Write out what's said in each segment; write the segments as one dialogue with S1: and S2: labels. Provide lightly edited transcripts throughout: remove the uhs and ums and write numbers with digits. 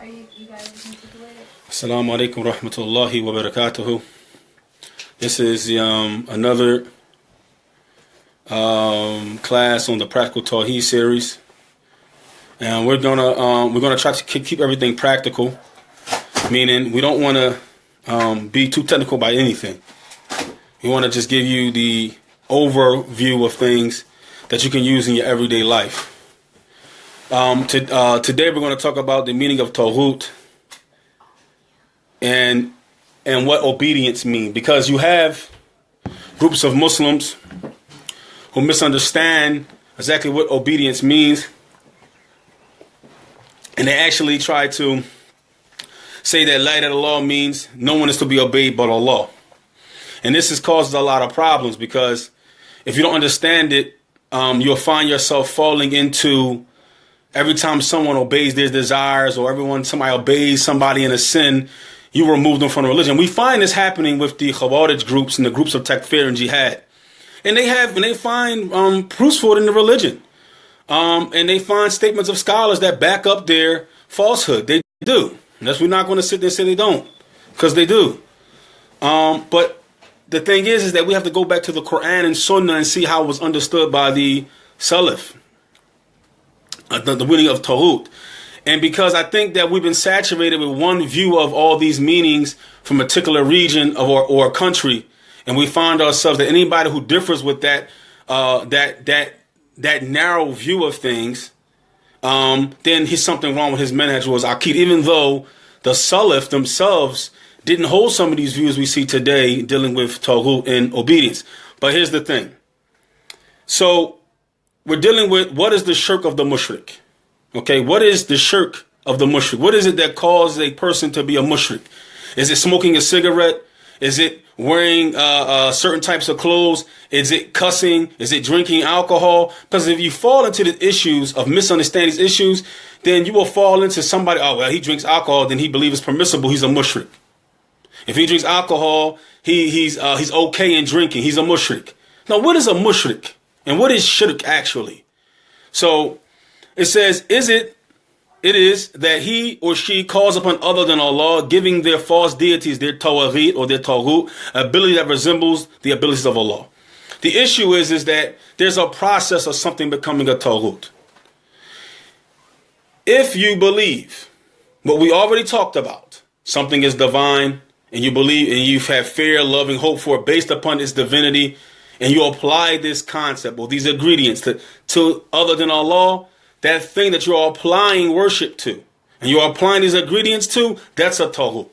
S1: you guys situated?
S2: Assalamu alaikum rahmatullahi wa barakatuhu. This is another class on the Practical Tawheed series, and we're gonna try to keep everything practical, meaning we don't want to be too technical by anything. We want to just give you the overview of things that you can use in your everyday life. Today we're going to talk about the meaning of Taaghoot and what obedience means, because you have groups of Muslims who misunderstand exactly what obedience means, and they actually try to say that La ilaha illallah means no one is to be obeyed but Allah. And this has caused a lot of problems, because if you don't understand it, you'll find yourself falling into, every time someone obeys their desires, or somebody obeys somebody in a sin, you remove them from the religion. We find this happening with the Khawarij groups and the groups of Takfir and Jihad. And they find proofs for it in the religion. And they find statements of scholars that back up their falsehood. They do. We're not going to sit there and say they don't, because they do. But the thing is that we have to go back to the Quran and Sunnah and see how it was understood by the Salaf, the meaning of Taaghoot. And because I think that we've been saturated with one view of all these meanings from a particular region or a country, and we find ourselves that anybody who differs with that narrow view of things, then he's something wrong with his manhaj was aqid, even though the Salaf themselves didn't hold some of these views we see today dealing with Taaghoot and obedience. But here's the thing. So we're dealing with, what is the shirk of the mushrik? Okay, what is the shirk of the mushrik? What is it that causes a person to be a mushrik? Is it smoking a cigarette? Is it wearing certain types of clothes? Is it cussing? Is it drinking alcohol? Because if you fall into the issues of misunderstanding these issues, then you will fall into somebody, oh, well, he drinks alcohol, then he believes it's permissible, he's a mushrik. If he drinks alcohol, he's okay in drinking, he's a mushrik. Now, what is a mushrik? And what is shirk actually? So it says, it is that he or she calls upon other than Allah, giving their false deities, their Tawheed or their Taaghoot, ability that resembles the abilities of Allah. The issue is that there's a process of something becoming a Taaghoot. If you believe what we already talked about, something is divine, and you believe and you have fear, love, and hope for it based upon its divinity, and you apply this concept or these ingredients to other than Allah, that thing that you're applying worship to, and you're applying these ingredients to, that's a Taaghoot.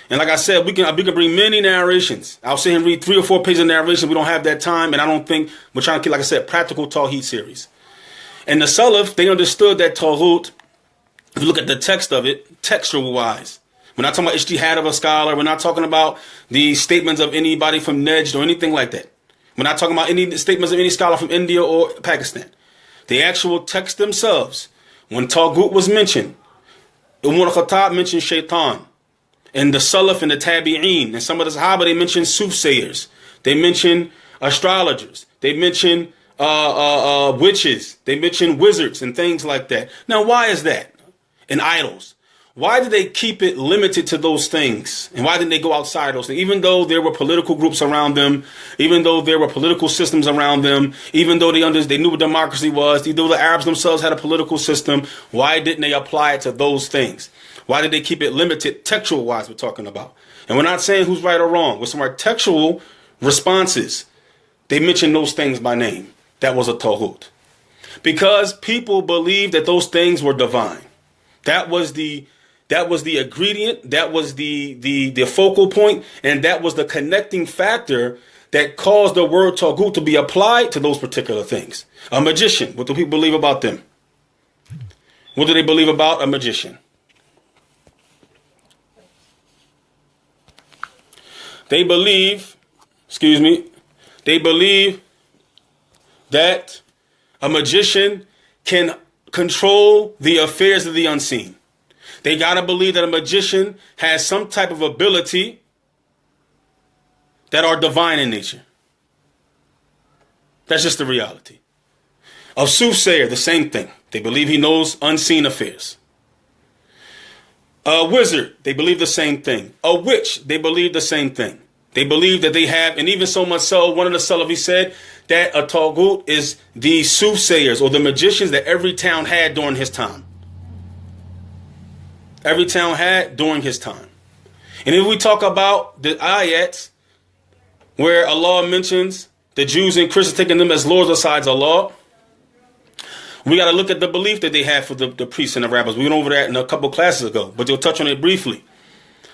S2: And like I said, we can bring many narrations. I'll sit here and read 3 or 4 pages of narration. We don't have that time, and I don't think we're trying to keep, like I said, practical Tawheed series. And the Salaf, they understood that Taaghoot, if you look at the text of it, textual wise, we're not talking about ijtihad of a scholar. We're not talking about the statements of anybody from Najd or anything like that. We're not talking about any statements of any scholar from India or Pakistan. The actual text themselves, when Taaghoot was mentioned, Umar al-Khattab mentioned shaitan, and the Salaf and the Tabi'een, and some of the Sahaba, they mentioned soothsayers. They mentioned astrologers. They mentioned witches. They mentioned wizards and things like that. Now, why is that? And idols. Why did they keep it limited to those things? And why didn't they go outside those things? Even though there were political groups around them, even though there were political systems around them, even though they knew what democracy was, even though the Arabs themselves had a political system, why didn't they apply it to those things? Why did they keep it limited textual-wise we're talking about? And we're not saying who's right or wrong. With some of our textual responses, they mentioned those things by name. That was a Taaghoot. Because people believed that those things were divine. That was the ingredient, that was the focal point, and that was the connecting factor that caused the word Taaghoot to be applied to those particular things. A magician, what do people believe about them? What do they believe about a magician? They believe that a magician can control the affairs of the unseen. They got to believe that a magician has some type of ability that are divine in nature. That's just the reality. A soothsayer, the same thing. They believe he knows unseen affairs. A wizard, they believe the same thing. A witch, they believe the same thing. They believe that they have, and even so much so, one of the Salafi said that a Taaghoot is the soothsayers or the magicians that every town had during his time. Every town had during his time. And if we talk about the ayats where Allah mentions the Jews and Christians taking them as lords besides Allah, we got to look at the belief that they have for the priests and the rabbis. We went over that in a couple classes ago, but you'll touch on it briefly.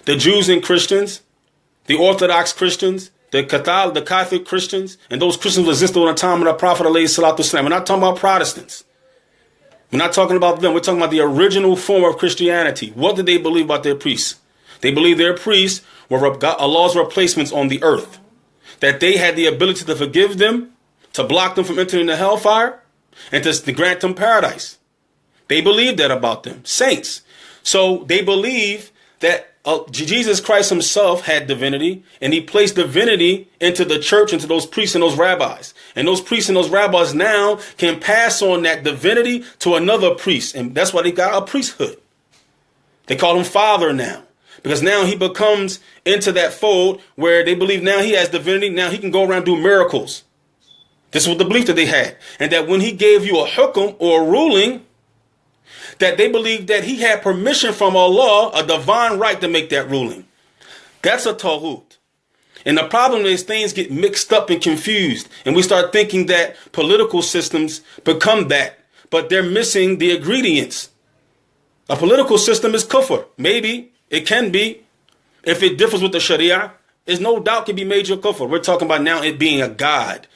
S2: The Jews and Christians, the Orthodox Christians, the Catholic Christians, and those Christians who existed in the time of the Prophet ﷺ. We're not talking about Protestants. We're not talking about them. We're talking about the original form of Christianity. What did they believe about their priests? They believed their priests were Allah's replacements on the earth. That they had the ability to forgive them, to block them from entering the hellfire, and to grant them paradise. They believed that about them. Saints. So they believe that Jesus Christ himself had divinity, and he placed divinity into the church, into those priests and those rabbis. And those priests and those rabbis now can pass on that divinity to another priest. And that's why they got a priesthood. They call him Father now. Because now he becomes into that fold where they believe now he has divinity. Now he can go around and do miracles. This was the belief that they had. And that when he gave you a hukum or a ruling, that they believed that he had permission from Allah, a divine right to make that ruling. That's a Taaghoot. And the problem is things get mixed up and confused. And we start thinking that political systems become that. But they're missing the ingredients. A political system is kufr. Maybe it can be. If it differs with the Sharia, there's no doubt can be major kufr. We're talking about now it being a god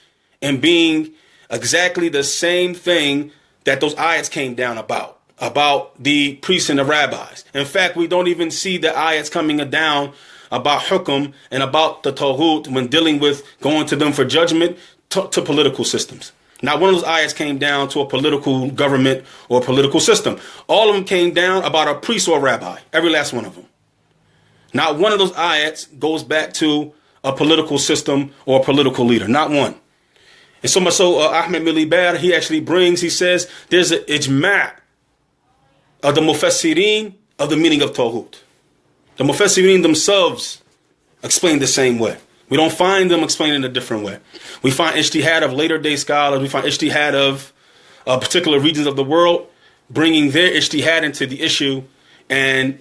S2: and being exactly the same thing that those ayats came down about the priests and the rabbis. In fact, we don't even see the ayats coming down about hukum and about the Taaghoot when dealing with going to them for judgment to political systems. Not one of those ayats came down to a political government or a political system. All of them came down about a priest or a rabbi. Every last one of them. Not one of those ayats goes back to a political system or a political leader. Not one. And so much so, Ahmed Milibar, he says there's an ijma' of the Mufassirin of the meaning of Taaghoot. The Mufassirin themselves explain the same way. We don't find them explaining a different way. We find ijtihad of later day scholars. We find ijtihad of particular regions of the world bringing their ijtihad into the issue and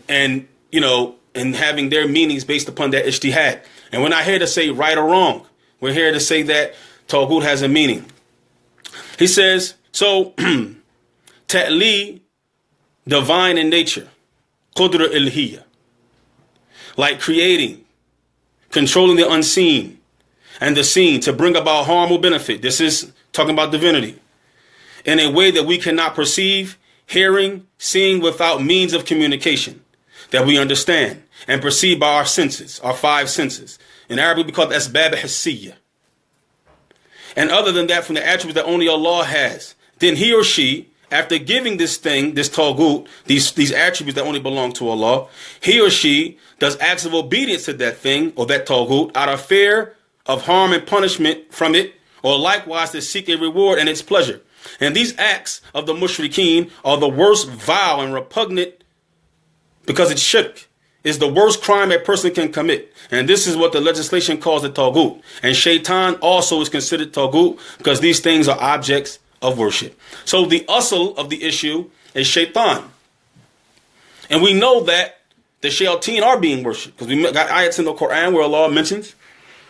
S2: having their meanings based upon that ijtihad. And we're not here to say right or wrong. We're here to say that Taaghoot has a meaning. He says, so, ta'li, divine in nature, qudra ilhiya, like creating, controlling the unseen and the seen to bring about harm or benefit. This is talking about divinity. In a way that we cannot perceive, hearing, seeing without means of communication, that we understand and perceive by our senses, our five senses. In Arabic, we call it asbab hissiyya. And other than that, from the attributes that only Allah has, then he or she, after giving this thing, this Taaghoot, these attributes that only belong to Allah, he or she does acts of obedience to that thing or that Taaghoot out of fear of harm and punishment from it, or likewise to seek a reward and its pleasure. And these acts of the mushrikeen are the worst, vile and repugnant, because it's shirk, is the worst crime a person can commit. And this is what the legislation calls the Taaghoot. And shaitan also is considered Taaghoot because these things are objects of worship. So the asl of the issue is shaitan. And we know that the shayateen are being worshipped because we got ayats in the Quran where Allah mentions,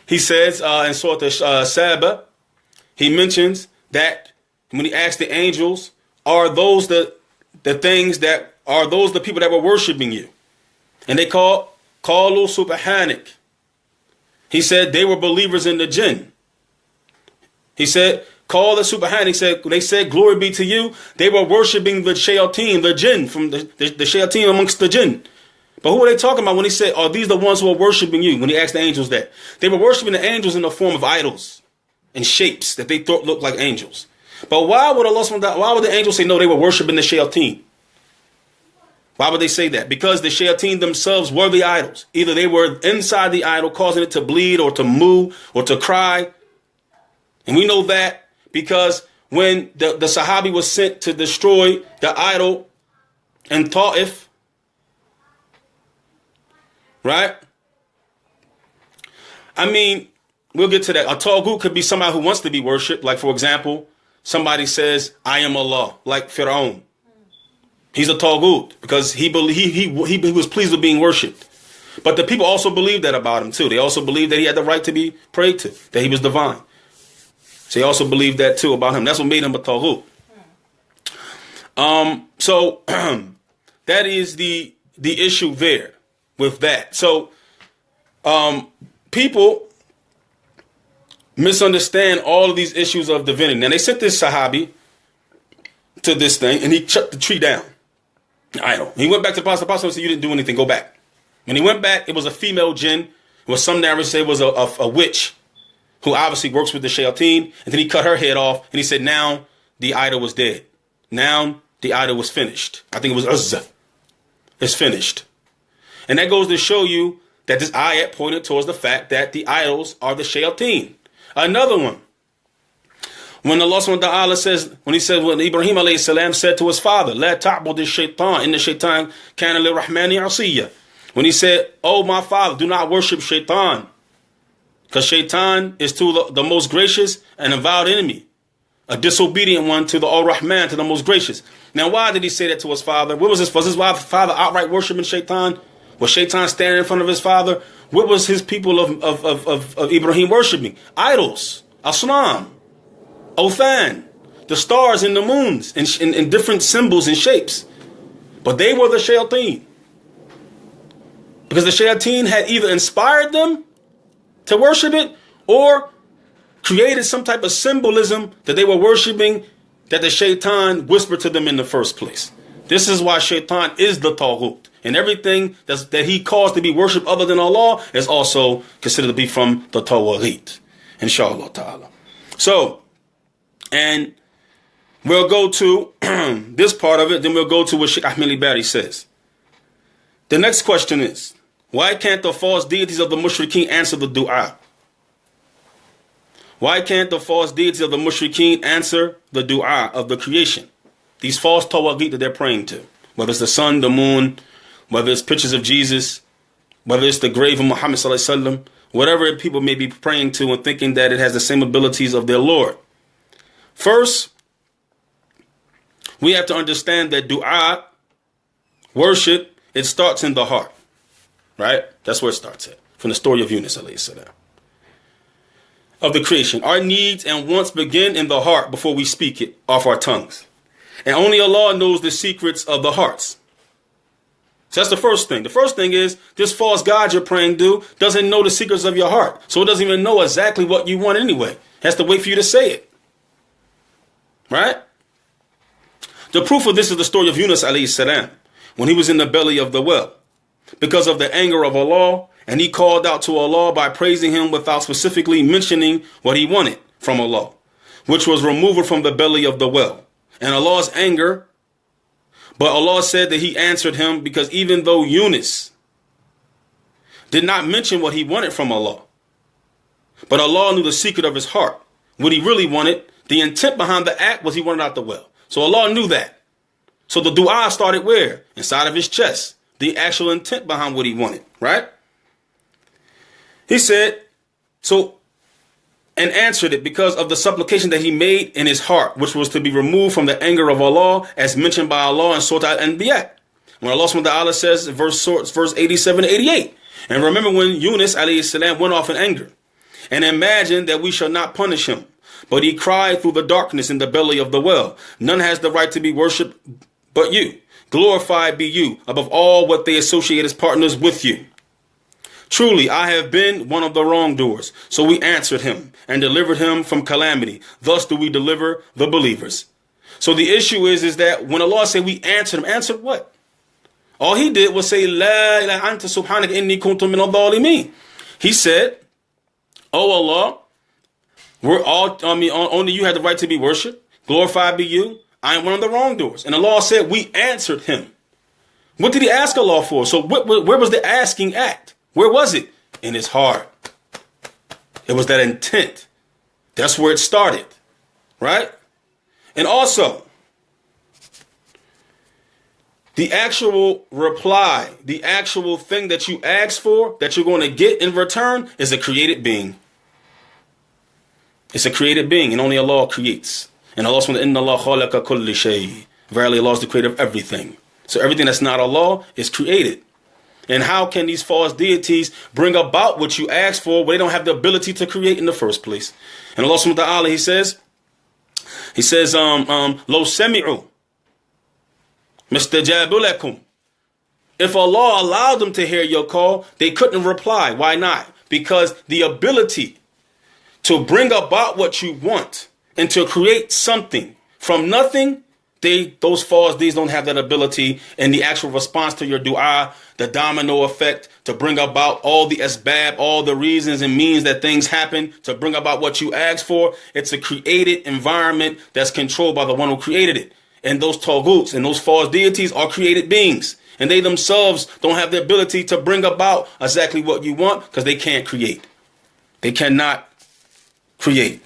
S2: he says in Surah Saba, he mentions that when he asks the angels, are those the things that are those the people that were worshiping you? And they qalu subhanak. He said they were believers in the jinn. He said, call the subhanak. He said, they said, glory be to you. They were worshiping the shayateen, the jinn, from the shayateen amongst the jinn. But who are they talking about when he said, are these the ones who are worshiping you? When he asked the angels that. They were worshiping the angels in the form of idols and shapes that they thought looked like angels. But why would the angels say no, they were worshiping the shayateen? Why would they say that? Because the shayateen themselves were the idols. Either they were inside the idol, causing it to bleed or to moo or to cry. And we know that because when the Sahabi was sent to destroy the idol in Ta'if, right? I mean, we'll get to that. A Taaghoot could be somebody who wants to be worshipped. Like, for example, somebody says, I am Allah, like Fir'aun. He's a Taaghoot because he was pleased with being worshipped. But the people also believed that about him too. They also believed that he had the right to be prayed to, that he was divine. So they also believed that too about him. That's what made him a Taaghoot. So that is the issue there with that. So people misunderstand all of these issues of divinity. Now they sent this Sahabi to this thing and he shut the tree down. Idol. He went back to the Prophet and said, you didn't do anything, go back. When he went back, it was a female jinn. It was some narrators say it was a witch who obviously works with the shayateen. And then he cut her head off and he said, now the idol was dead. Now the idol was finished. I think it was Uzza. It's finished. And that goes to show you that this ayat pointed towards the fact that the idols are the shayateen. Another one. When Allah subhanahu wa ta'ala says, when Ibrahim alayhi salam said to his father, La ta'bud ash-shaytan, inna shaytan kana li-rahmani asiyya. When he said, oh my father, do not worship shaitan, because shaitan is to the most gracious and avowed enemy, a disobedient one to the Ar-Rahman, to the most gracious. Now why did he say that to his father? What was his father outright worshiping shaitan? Was shaitan standing in front of his father? What was his people of Ibrahim worshiping? Idols, asnam, Othan, the stars and the moons, in different symbols and shapes. But they were the shayateen. Because the shayateen had either inspired them to worship it or created some type of symbolism that they were worshiping that the shaitan whispered to them in the first place. This is why shaitan is the Taaghoot. And everything that he caused to be worshipped other than Allah is also considered to be from the Tawheed. Inshallah ta'ala. So, and we'll go to this part of it, then we'll go to what Sheikh Ahmed Bari says. The next question is, why can't the false deities of the mushrikeen answer the dua? Why can't the false deities of the mushrikeen answer the dua of the creation? These false Tawaghit that they're praying to. Whether it's the sun, the moon, whether it's pictures of Jesus, whether it's the grave of Muhammad sallallahu alaihi wasallam, whatever people may be praying to and thinking that it has the same abilities of their Lord. First, we have to understand that dua, worship, it starts in the heart. Right? That's where it starts at. From the story of Yunus alayhi salam. Of the creation. Our needs and wants begin in the heart before we speak it off our tongues. And only Allah knows the secrets of the hearts. So that's the first thing. The first thing is this false God you're praying to doesn't know the secrets of your heart. So it doesn't even know exactly what you want anyway. It has to wait for you to say it. Right? The proof of this is the story of Yunus alayhi salam. When he was in the belly of the well. Because of the anger of Allah, and he called out to Allah by praising him without specifically mentioning what he wanted from Allah, which was removal from the belly of the well. And Allah's anger, but Allah said that he answered him because even though Yunus did not mention what he wanted from Allah, but Allah knew the secret of his heart, what he really wanted, the intent behind the act was he wanted out the well. So Allah knew that. So the dua started where? Inside of his chest. The actual intent behind what he wanted, right? He said, so, and answered it because of the supplication that he made in his heart, which was to be removed from the anger of Allah, as mentioned by Allah in Surah Al-Anbiya. When Allah subhanahu wa ta'ala says, verse 87 to 88, and remember when Yunus alayhi salam went off in anger, and imagine that we shall not punish him, but he cried through the darkness in the belly of the well, none has the right to be worshipped but you. Glorified be you above all what they associate as partners with you. Truly, I have been one of the wrongdoers. So we answered him and delivered him from calamity. Thus do we deliver the believers. So the issue is that when Allah said we answered him, answered what? All he did was say, La ilaha anta subhanaka inni kuntu min adh-dhalimin. He said, oh Allah, only you have the right to be worshipped. Glorified be you. I am one of the wrongdoers. And Allah said, we answered him. What did he ask Allah for? So where was the asking at? Where was it? In his heart. It was that intent. That's where it started. Right? And also, The actual reply, the actual thing that you ask for, that you're going to get in return, is a created being. It's a created being, and only Allah creates. And Allah says, "Inna Allah khalaqa kulli shay." Verily, Allah is the creator of everything. So everything that's not Allah is created. And how can these false deities bring about what you ask for when they don't have the ability to create in the first place? And Allah subhanahu wa ta'ala, He says, "Lo sami'u mustajabu lakum." If Allah allowed them to hear your call, they couldn't reply. Why not? Because the ability to bring about what you want and to create something from nothing, those false deeds don't have that ability. And the actual response to your dua, the domino effect, to bring about all the asbab, all the reasons and means that things happen, to bring about what you ask for, it's a created environment that's controlled by the one who created it. And those Taghoots and those false deities are created beings. And they themselves don't have the ability to bring about exactly what you want because they can't create. They cannot create.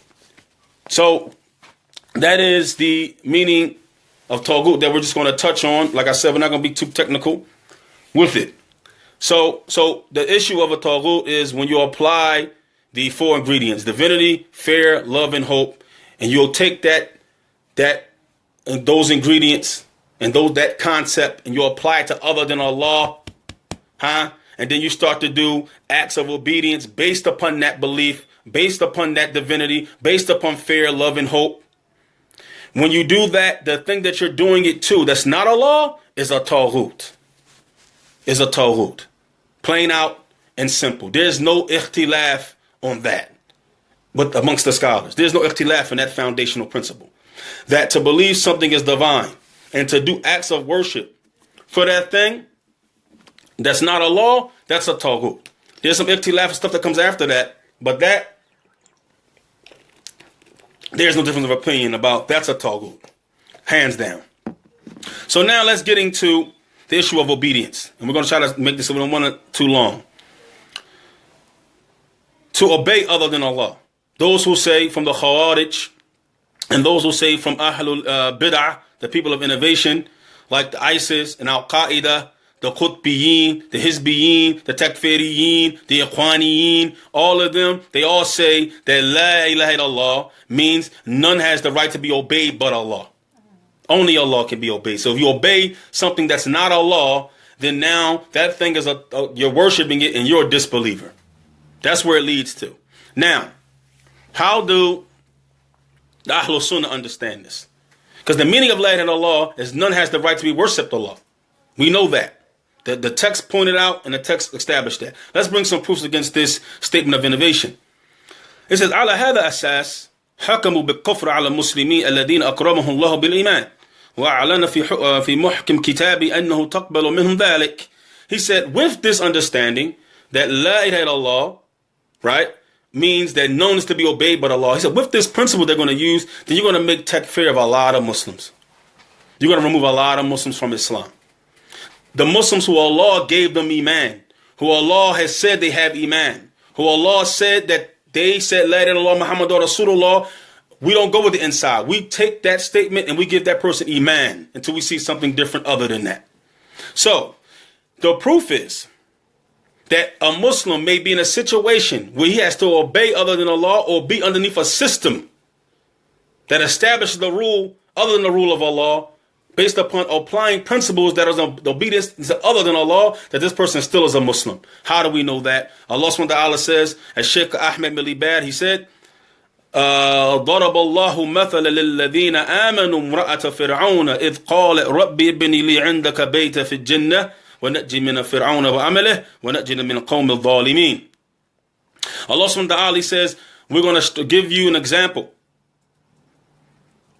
S2: So that is the meaning of Taaghoot that we're just going to touch on. Like I said, we're not going to be too technical with it. So the issue of a Taaghoot is when you apply the 4 ingredients: divinity, fear, love, and hope, and you'll take those ingredients and that concept, and you'll apply it to other than Allah, and then you start to do acts of obedience based upon that belief, based upon that divinity, based upon fear, love, and hope. When you do that, the thing that you're doing it to that's not Allah is a Taaghoot. Is a Taaghoot. Plain out and simple. There's no ikhtilaf on that. But amongst the scholars, there's no ikhtilaf in that foundational principle. That to believe something is divine and to do acts of worship for that thing that's not Allah, that's a Taaghoot. There's some ikhtilaf and stuff that comes after that, but there's no difference of opinion about that's a Taaghoot. Hands down. So now let's get into the issue of obedience. And we're going to try to make this, we don't want it too long. To obey other than Allah. Those who say from the Khawarij, and those who say from Ahlul Bid'ah, the people of innovation, like the ISIS and Al-Qaeda, the Qutbiyin, the Hizbiyin, the Takfiriyin, the Ikhwaniyin, all of them, they all say that La ilaha illallah means none has the right to be obeyed but Allah. Only Allah can be obeyed. So if you obey something that's not Allah, then now that thing is you're worshiping it and you're a disbeliever. That's where it leads to. Now, how do the Ahlul Sunnah understand this? Because the meaning of La ilaha illallah is none has the right to be worshipped Allah. We know that. The text pointed out and the text established that. Let's bring some proofs against this statement of innovation. It says, على هذا أساس حكموا بالكفر على المسلمين الذين أكرمهم الله بالإيمان وأعلن في محكم كتابي أنه تقبل منهم ذلك. He said, with this understanding that La ilaha illallah, right, means that none is to be obeyed but Allah. He said, with this principle they're going to use, then you're going to make takfir of a lot of Muslims. You're going to remove a lot of Muslims from Islam. The Muslims who Allah gave them Iman, who Allah has said they have Iman, who Allah said that they said La ilaha illallah Muhammadur Rasulullah, we don't go with the inside. We take that statement and we give that person Iman until we see something different other than that. So, the proof is that a Muslim may be in a situation where he has to obey other than Allah or be underneath a system that establishes the rule other than the rule of Allah, based upon applying principles that are the obedience to other than Allah, that this person still is a Muslim. How do we know that? Allah subhanahu wa ta'ala says, as Shaykh Ahmed Milibad, he said, ضرب الله مثلا للذين آمنوا امرأة فرعون إذ قال ربي ابني لي عندك بيت في الجنة ونجي من فرعون وعمله ونجي من القوم الظالمين. Allah subhanahu wa ta'ala says, we're going to give you an example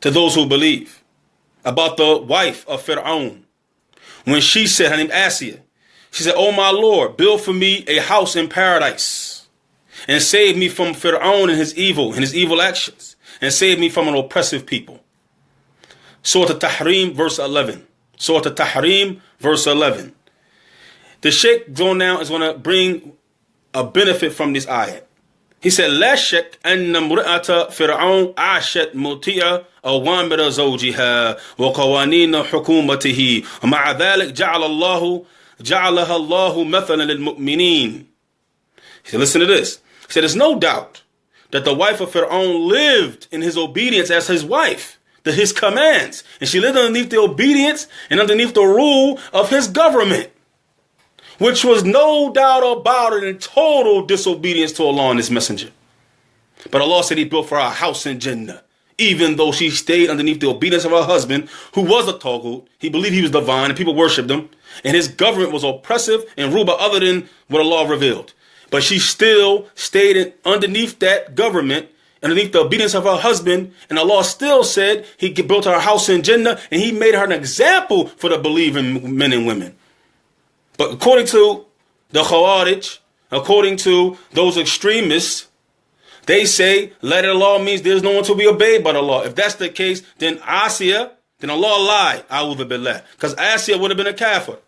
S2: to those who believe about the wife of Fir'aun. When she said, her name Asiya, she said, oh my Lord, build for me a house in paradise and save me from Fir'aun and his evil actions, and save me from an oppressive people. Surah At-Tahrim, verse 11. Surah At-Tahrim, verse 11. The Sheikh now is going to bring a benefit from this ayat. He said, لا شك أن امرأة فرعون عاشت مطيعة أوامر زوجها وقوانين حكومته ومع ذلك جعلها الله مثلا للمؤمنين. He said, listen to this. He said, there's no doubt that the wife of Pharaoh lived in his obedience as his wife, to his commands. And she lived underneath the obedience and underneath the rule of his government, which was no doubt about it in total disobedience to Allah and his messenger. But Allah said he built for her a house in Jannah, even though she stayed underneath the obedience of her husband, who was a Taaghoot. He believed he was divine and people worshipped him. And his government was oppressive and ruled by other than what Allah revealed. But she still stayed underneath that government, underneath the obedience of her husband. And Allah still said he built her a house in Jannah, and he made her an example for the believing men and women. But according to the Khawarij, according to those extremists, they say letter of law means there's no one to be obeyed but Allah. If that's the case, then Asiya, then Allah lied. A'udhu billah. Because Asiya would have been a kafir.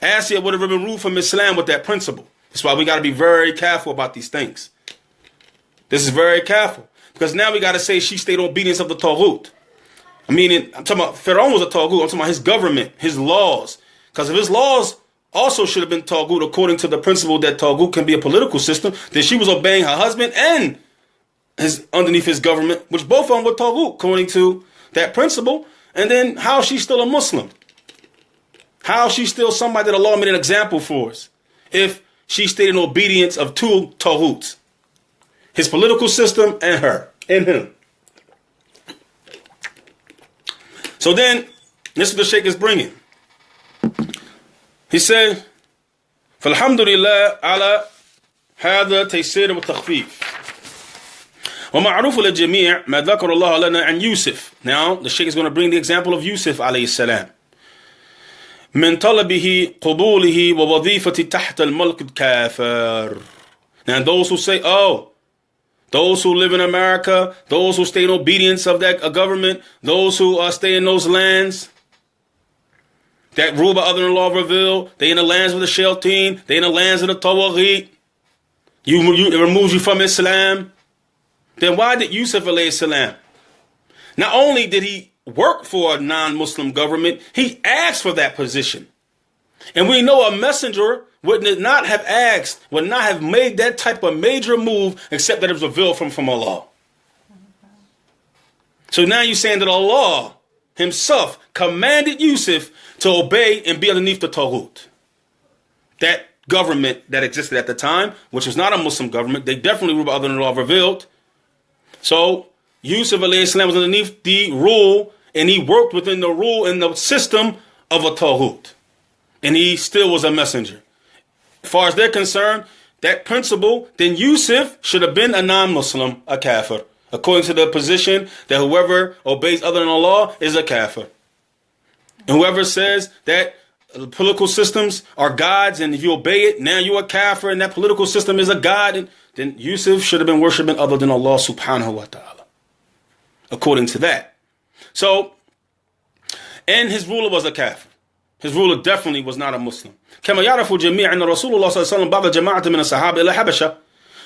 S2: Asiya would have been removed from Islam with that principle. That's why we got to be very careful about these things. This is very careful. Because now we got to say she stayed in obedience of the Taaghoot. I'm talking about Pharaoh was a Taaghoot. I'm talking about his government, his laws. Because if his laws also should have been Taaghoot according to the principle that Taaghoot can be a political system, then she was obeying her husband and underneath his government, which both of them were Taaghoot according to that principle. And then how is she still a Muslim? How is she still somebody that Allah made an example for us? If she stayed in obedience of two Taghoots, his political system and her, and him. So then, this is what the Shaykh is bringing. He said, فالحمد لله على هذا تيسير والتخفيف ومعروف للجميع ما ذكر الله لنا عن يوسف. Now, the Shaykh is going to bring the example of Yusuf alayhi salam. من طلبه قبوله ووظيفة تحت الملك الكافر. Now those who say, oh, those who live in America, those who stay in obedience of that government, those who stay in those lands that rule by other than law revealed, they in the lands of the Shayateen, they in the lands of the Tawheed, it removes you from Islam. Then why did Yusuf alayhi salam, not only did he work for a non-Muslim government, he asked for that position. And we know a messenger would not have asked, would not have made that type of major move except that it was revealed from Allah. So now you're saying that Allah himself commanded Yusuf to obey and be underneath the Taaghoot. That government that existed at the time, which was not a Muslim government, they definitely ruled by other than Allah revealed. So Yusuf alayhi salam was underneath the rule, and he worked within the rule and the system of a Taaghoot. And he still was a messenger. As far as they're concerned, that principle, then Yusuf should have been a non-Muslim, a kafir, according to the position that whoever obeys other than Allah is a kafir. And whoever says that political systems are gods, and if you obey it, now you're a kafir, and that political system is a god, and then Yusuf should have been worshiping other than Allah subhanahu wa ta'ala, according to that. So, and his ruler was a kafir. His ruler definitely was not a Muslim. كما يعرف الجميع أن رسول الله صلى الله عليه وسلم بعض جماعة من الصحابة إلى حبشة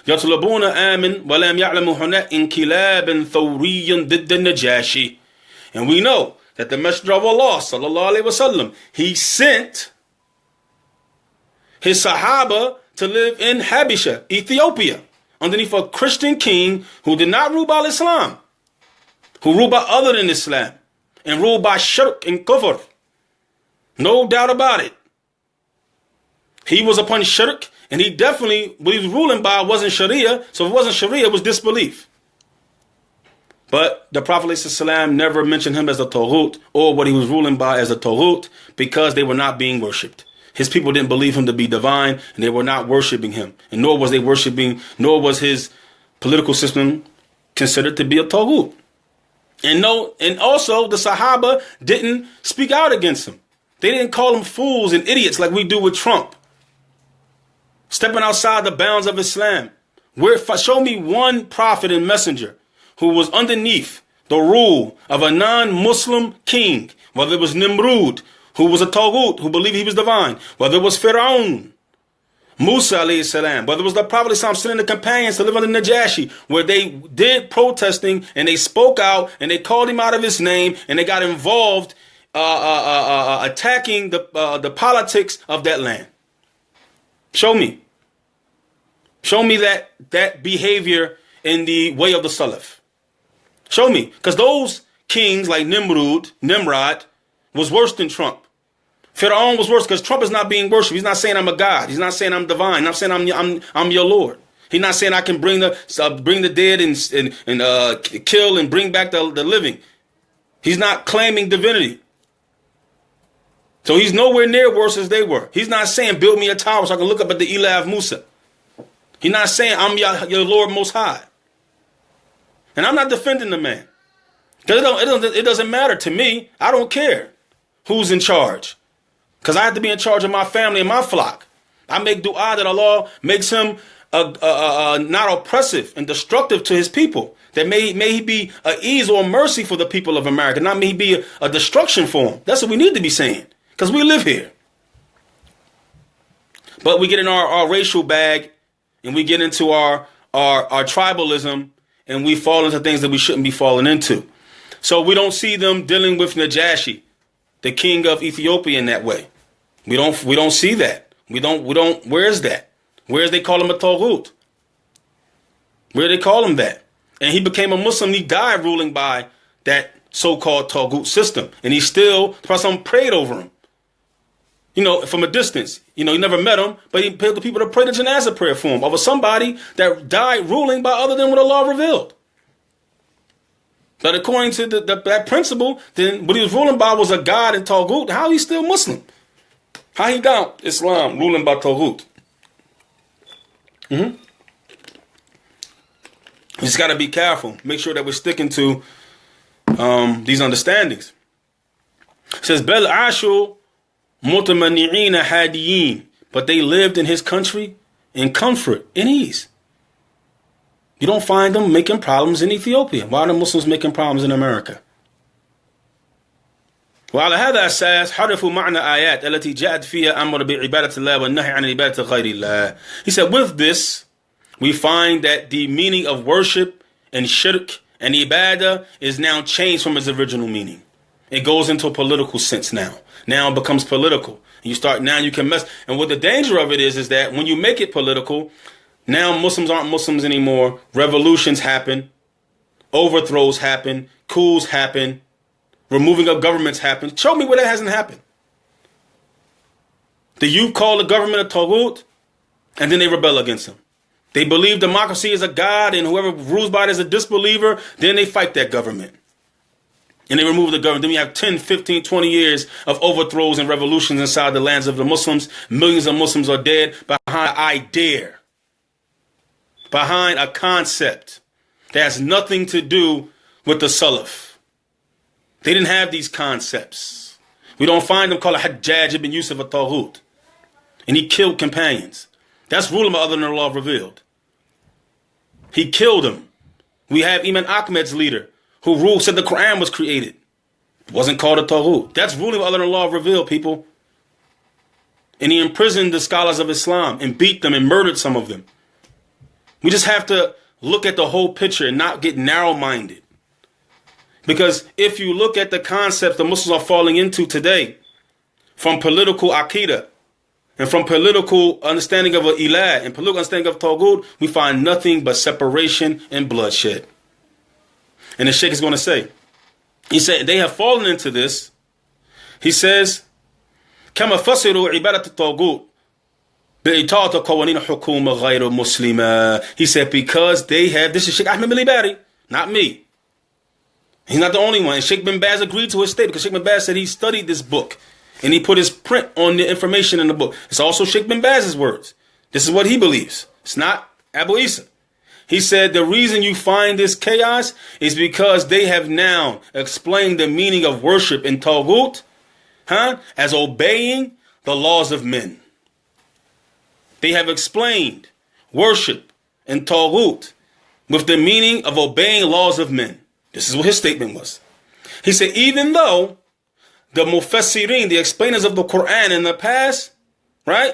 S2: يطلبون آمن ولم يعلموا هناك انقلابا ثوريا ضد النجاشي. And we know that the Messenger of Allah sallallahu alaihi wasallam, he sent his Sahaba to live in Habisha, Ethiopia, underneath a Christian king who did not rule by Islam, who ruled by other than Islam, and ruled by shirk and kufr. No doubt about it. He was upon shirk, and he definitely, what he was ruling by wasn't Sharia. So if it wasn't Sharia, it was disbelief. But the Prophet ﷺ never mentioned him as a Taaghoot, or what he was ruling by as a Taaghoot, because they were not being worshipped. His people didn't believe him to be divine, and they were not worshiping him. And nor was his political system considered to be a Taaghoot. And also the Sahaba didn't speak out against him. They didn't call them fools and idiots like we do with Trump, stepping outside the bounds of Islam. Show me one prophet and messenger who was underneath the rule of a non-Muslim king, whether it was Nimrud, who was a Taaghoot, who believed he was divine, whether it was Pharaoh, Musa alayhi salam, whether it was the Prophet sending the companions to live under Najashi, where they did protesting and they spoke out and they called him out of his name and they got involved attacking the politics of that land. Show me. Show me that behavior in the way of the Salaf. Show me. Because those kings like Nimrod was worse than Trump. Pharaoh was worse because Trump is not being worshipped. He's not saying I'm a God. He's not saying I'm divine. He's not saying I'm your Lord. He's not saying I can bring the dead and kill and bring back the living. He's not claiming divinity. So he's nowhere near worse as they were. He's not saying build me a tower so I can look up at the Ilah of Musa. He's not saying I'm your Lord Most High. And I'm not defending the man. Because it doesn't matter to me. I don't care who's in charge. Because I have to be in charge of my family and my flock. I make dua that Allah makes him not oppressive and destructive to his people. That may he be an ease or mercy for the people of America. Not may he be a destruction for them. That's what we need to be saying. Because we live here. But we get in our racial bag and we get into our tribalism and we fall into things that we shouldn't be falling into. So we don't see them dealing with Najashi, the king of Ethiopia, in that way. We don't see that. We don't. Where is that? Where is they call him a Taaghoot? Where they call him that? And he became a Muslim. He died ruling by that so-called Taaghoot system. And he still, the Prophet prayed over him. You know, from a distance. You know, he never met him, but he paid the people to pray the janazah prayer for him over somebody that died ruling by other than what Allah revealed. But according to that principle, then what he was ruling by was a God and Taaghoot. How he still Muslim? How he got Islam ruling by Taaghoot? We just got to be careful. Make sure that we're sticking to these understandings. It says, Bel Ashu Mutamani'ina Hadiyin. But they lived in his country in comfort, in ease. You don't find them making problems in Ethiopia. Why are the Muslims making problems in America? وعلى هذا أساس حرفوا معنى آيات التي جاءت فيها أمر بعبادة الله والنهي عن عبادة غير الله. He said, with this, we find that the meaning of worship and shirk and ibadah is now changed from its original meaning. It goes into a political sense now. Now it becomes political. Now you can mess. And what the danger of it is that when you make it political, now Muslims aren't Muslims anymore. Revolutions happen. Overthrows happen. Coups happen. Removing of governments happen. Show me where that hasn't happened. The youth call the government a Taaghoot, and then they rebel against him. They believe democracy is a god, and whoever rules by it is a disbeliever. Then they fight that government. And they remove the government. Then we have 10, 15, 20 years of overthrows and revolutions inside the lands of the Muslims. Millions of Muslims are dead behind an idea, behind a concept that has nothing to do with the Salaf. They didn't have these concepts. We don't find them called a Hajjaj ibn Yusuf a Taaghoot. And he killed companions. That's ruling by other than Allah revealed. He killed them. We have Imam Ahmed's leader who said the Quran was created. It wasn't called a Taaghoot. That's ruling by other than Allah revealed, people. And he imprisoned the scholars of Islam and beat them and murdered some of them. We just have to look at the whole picture and not get narrow-minded. Because if you look at the concepts the Muslims are falling into today, from political Aqidah, and from political understanding of an Ilah, and political understanding of Taaghoot, we find nothing but separation and bloodshed. And the Sheikh is going to say, he said, they have fallen into this. He says, كما فسروا عبادة الطاغوت بإطاعة قوانين حكومة غير مسلمة. He said, because they have, this is Sheikh Ahmed Milibari, not me. He's not the only one. And Sheikh bin Baz agreed to his statement because Sheikh bin Baz said he studied this book and he put his print on the information in the book. It's also Sheikh bin Baz's words. This is what he believes. It's not Abuesa. He said the reason you find this chaos is because they have now explained the meaning of worship in Taaghoot as obeying the laws of men. They have explained worship in Taaghoot with the meaning of obeying laws of men. This is what his statement was. He said, even though the Mufassirin, the explainers of the Quran in the past, right,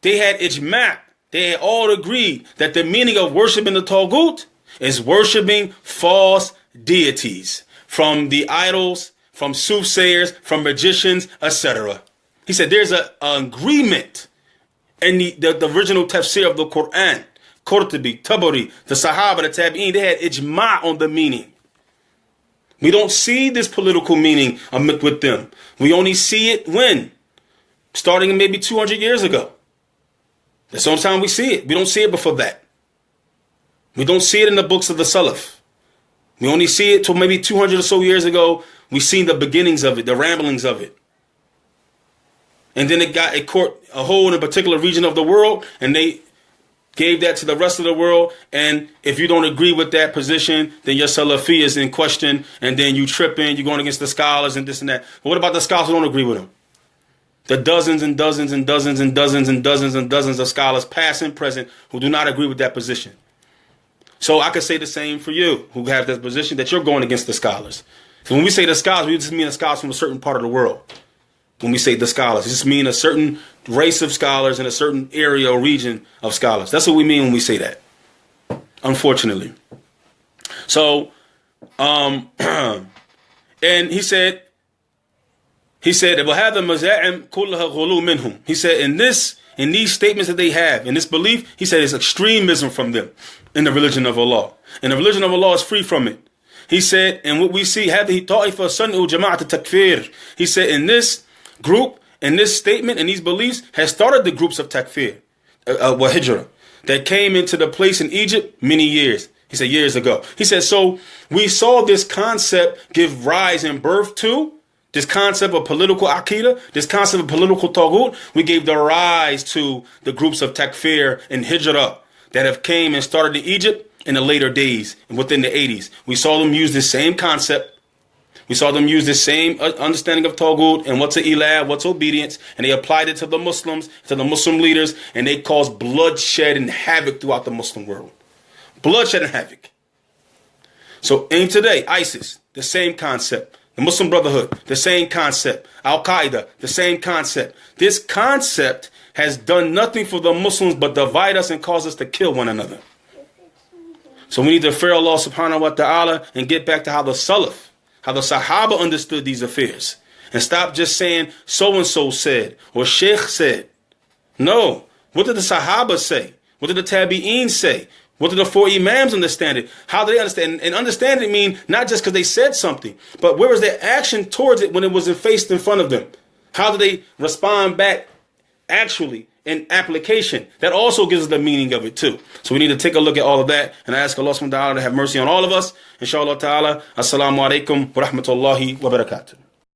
S2: They had ijma'. They had all agreed that the meaning of worshiping the Taaghoot is worshiping false deities, from the idols, from soothsayers, from magicians, etc. He said there's an agreement in the original tafsir of the Quran, Qurtubi, Tabari, the Sahaba, the Tabi'in. They had ijma' on the meaning. We don't see this political meaning with them. We only see it when? Starting maybe 200 years ago. That's the only time we see it. We don't see it before that. We don't see it in the books of the Salaf. We only see it till maybe 200 or so years ago. We seen the beginnings of it, the ramblings of it. And then it caught a hold in a particular region of the world, and they gave that to the rest of the world. And if you don't agree with that position, then your Salafi is in question, and then you tripping, you're going against the scholars and this and that. But what about the scholars who don't agree with them? The dozens and dozens and dozens and dozens and dozens and dozens of scholars, past and present, who do not agree with that position. So I could say the same for you, who have that position, that you're going against the scholars. So when we say the scholars, we just mean the scholars from a certain part of the world. When we say the scholars, it just mean a certain race of scholars in a certain area or region of scholars. That's what we mean when we say that, unfortunately. So, and he said, He said, in these statements that they have, in this belief, he said it's extremism from them in the religion of Allah. And the religion of Allah is free from it. He said, and what we see, he said, in this group, in this statement, in these beliefs, has started the groups of takfir, hijrah, that came into the place in Egypt many years. He said years ago. He said, so we saw this concept give rise and birth to this concept of political aqidah, this concept of political taghut. We gave the rise to the groups of takfir and hijrah that have came and started in Egypt in the later days and within the 80s. We saw them use this same concept. We saw them use this same understanding of taghut and what's an ilah, what's obedience, and they applied it to the Muslims, to the Muslim leaders, and they caused bloodshed and havoc throughout the Muslim world. Bloodshed and havoc. So in today, ISIS, the same concept. The Muslim Brotherhood, the same concept. Al-Qaeda, the same concept. This concept has done nothing for the Muslims but divide us and cause us to kill one another. So we need to fear Allah subhanahu wa ta'ala and get back to how the Salaf, how the Sahaba understood these affairs. And stop just saying so-and-so said or Sheikh said. No. What did the Sahaba say? What did the Tabi'een say? What did the four Imams understand it? How do they understand? And understand it mean not just because they said something, but where was their action towards it when it was faced in front of them? How do they respond back actually in application? That also gives us the meaning of it too. So we need to take a look at all of that. And I ask Allah subhanahu wa ta'ala to have mercy on all of us. Inshallah ta'ala. Assalamu alaikum wa rahmatullahi wa barakatuh.